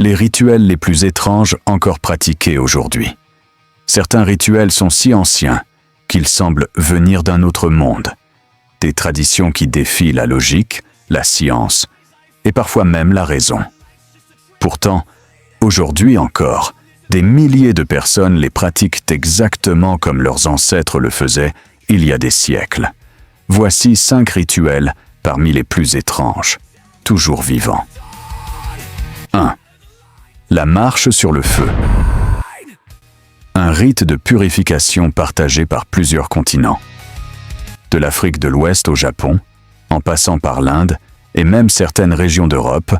les rituels les plus étranges encore pratiqués aujourd'hui. Certains rituels sont si anciens qu'ils semblent venir d'un autre monde. Des traditions qui défient la logique, la science et parfois même la raison. Pourtant, aujourd'hui encore, des milliers de personnes les pratiquent exactement comme leurs ancêtres le faisaient il y a des siècles. Voici 5 rituels parmi les plus étranges, toujours vivants. 1. La marche sur le feu. Un rite de purification partagé par plusieurs continents. De l'Afrique de l'Ouest au Japon, en passant par l'Inde et même certaines régions d'Europe,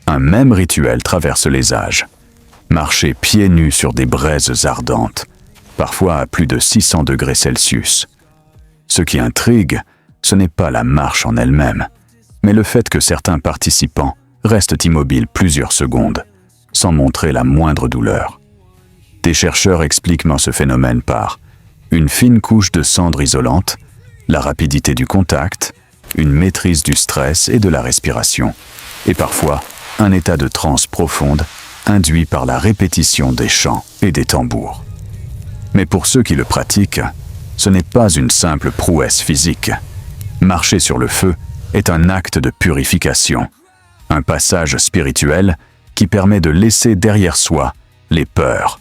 un même rituel traverse les âges. Marcher pieds nus sur des braises ardentes, parfois à plus de 600 degrés Celsius. Ce qui intrigue, ce n'est pas la marche en elle-même, mais le fait que certains participants restent immobiles plusieurs secondes, sans montrer la moindre douleur. Des chercheurs expliquent ce phénomène par une fine couche de cendre isolante, la rapidité du contact, une maîtrise du stress et de la respiration, et parfois un état de transe profonde induit par la répétition des chants et des tambours. Mais pour ceux qui le pratiquent, ce n'est pas une simple prouesse physique. Marcher sur le feu est un acte de purification, un passage spirituel qui permet de laisser derrière soi les peurs,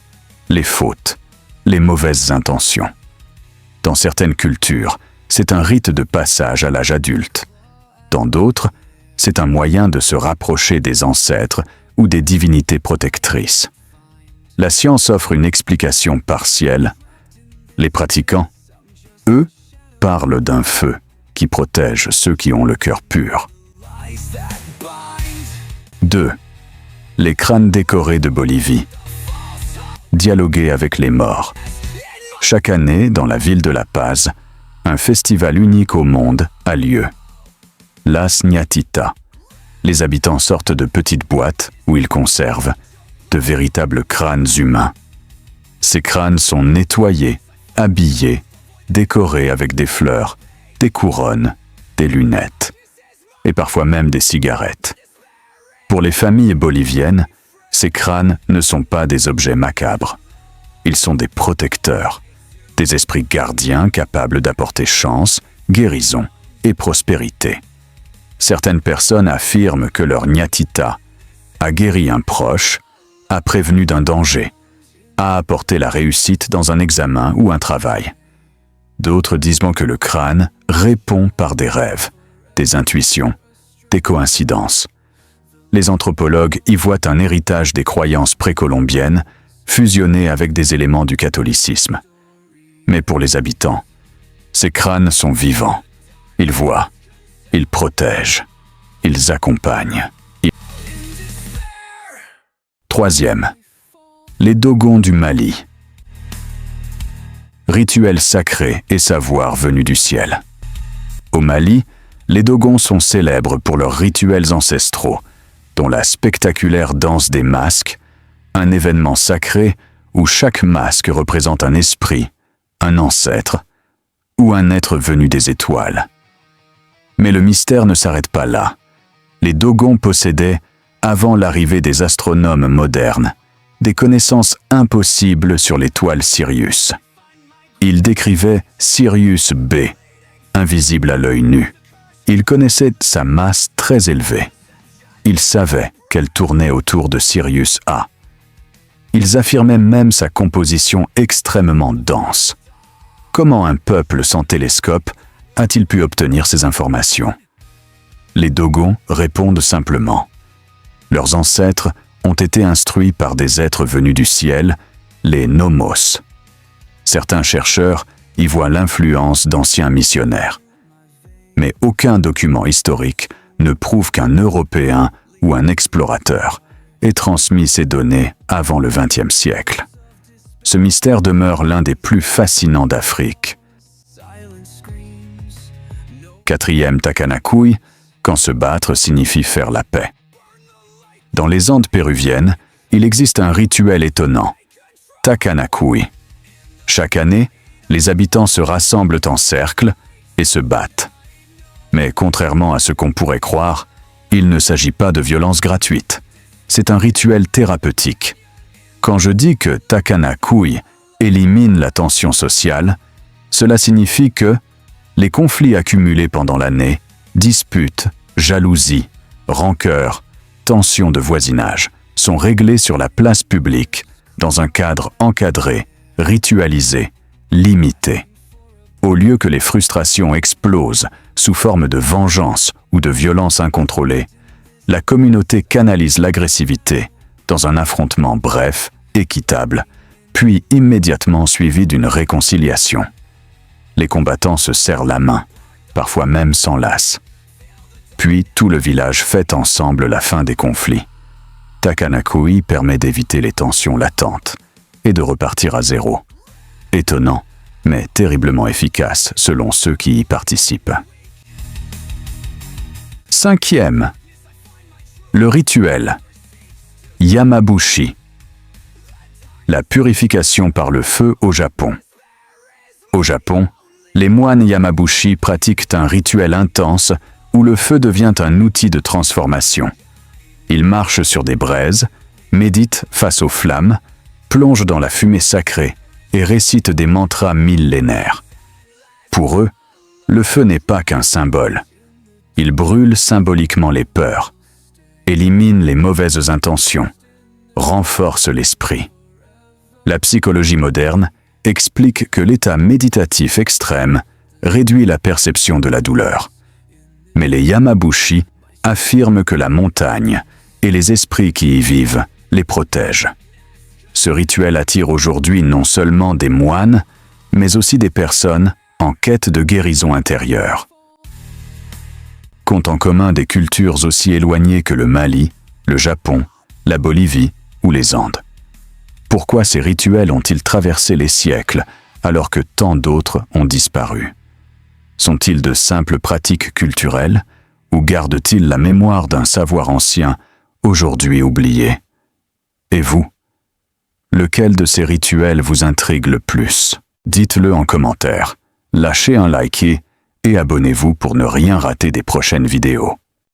les fautes, les mauvaises intentions. Dans certaines cultures, c'est un rite de passage à l'âge adulte. Dans d'autres, c'est un moyen de se rapprocher des ancêtres ou des divinités protectrices. La science offre une explication partielle. Les pratiquants, eux, parlent d'un feu qui protège ceux qui ont le cœur pur. 2. Les crânes décorés de Bolivie. Dialoguer avec les morts. Chaque année, dans la ville de La Paz, un festival unique au monde a lieu. Las Ñatitas. Les habitants sortent de petites boîtes où ils conservent de véritables crânes humains. Ces crânes sont nettoyés, habillés, décorés avec des fleurs, des couronnes, des lunettes et parfois même des cigarettes. Pour les familles boliviennes, ces crânes ne sont pas des objets macabres. Ils sont des protecteurs, des esprits gardiens capables d'apporter chance, guérison et prospérité. Certaines personnes affirment que leur ñatita a guéri un proche, a prévenu d'un danger, a apporté la réussite dans un examen ou un travail. D'autres disent que le crâne répond par des rêves, des intuitions, des coïncidences. Les anthropologues y voient un héritage des croyances précolombiennes fusionné avec des éléments du catholicisme. Mais pour les habitants, ces crânes sont vivants. Ils voient, ils protègent, ils accompagnent. 3e, les Dogons du Mali. Rituel sacré et savoir venu du ciel. Au Mali, les Dogons sont célèbres pour leurs rituels ancestraux, dont la spectaculaire danse des masques, un événement sacré où chaque masque représente un esprit, un ancêtre ou un être venu des étoiles. Mais le mystère ne s'arrête pas là. Les Dogons possédaient, avant l'arrivée des astronomes modernes, des connaissances impossibles sur l'étoile Sirius. Ils décrivaient Sirius B, invisible à l'œil nu. Ils connaissaient sa masse très élevée. Ils savaient qu'elle tournait autour de Sirius A. Ils affirmaient même sa composition extrêmement dense. Comment un peuple sans télescope a-t-il pu obtenir ces informations? Les Dogons répondent simplement. Leurs ancêtres ont été instruits par des êtres venus du ciel, les Nomos. Certains chercheurs y voient l'influence d'anciens missionnaires. Mais aucun document historique ne prouve qu'un Européen ou un explorateur ait transmis ces données avant le XXe siècle. Ce mystère demeure l'un des plus fascinants d'Afrique. 4e Takanakui, quand se battre signifie faire la paix. Dans les Andes péruviennes, il existe un rituel étonnant, Takanakui. Chaque année, les habitants se rassemblent en cercle et se battent. Mais contrairement à ce qu'on pourrait croire, il ne s'agit pas de violence gratuite. c'est un rituel thérapeutique. Quand je dis que Takana-kui élimine la tension sociale, cela signifie que les conflits accumulés pendant l'année, disputes, jalousies, rancœurs, tensions de voisinage, sont réglés sur la place publique, dans un cadre encadré, ritualisé, limité. Au lieu que les frustrations explosent sous forme de vengeance ou de violence incontrôlée, la communauté canalise l'agressivité dans un affrontement bref, équitable, puis immédiatement suivi d'une réconciliation. Les combattants se serrent la main, parfois même s'enlacent. Puis tout le village fête ensemble la fin des conflits. Takana-kui permet d'éviter les tensions latentes et de repartir à zéro. Étonnant, mais terriblement efficace selon ceux qui y participent. 5e. Le rituel. Yamabushi. La purification par le feu au Japon. Au Japon, les moines Yamabushi pratiquent un rituel intense où le feu devient un outil de transformation. Ils marchent sur des braises, méditent face aux flammes, plongent dans la fumée sacrée et récitent des mantras millénaires. Pour eux, le feu n'est pas qu'un symbole. Il brûle symboliquement les peurs, élimine les mauvaises intentions, renforce l'esprit. La psychologie moderne explique que l'état méditatif extrême réduit la perception de la douleur. Mais les Yamabushi affirment que la montagne et les esprits qui y vivent les protègent. Ce rituel attire aujourd'hui non seulement des moines, mais aussi des personnes en quête de guérison intérieure. Compte en commun des cultures aussi éloignées que le Mali, le Japon, la Bolivie ou les Andes. Pourquoi ces rituels ont-ils traversé les siècles alors que tant d'autres ont disparu? Sont-ils de simples pratiques culturelles ou gardent-ils la mémoire d'un savoir ancien aujourd'hui oublié? Et vous? Lequel de ces rituels vous intrigue le plus? Dites-le en commentaire, lâchez un like et abonnez-vous pour ne rien rater des prochaines vidéos.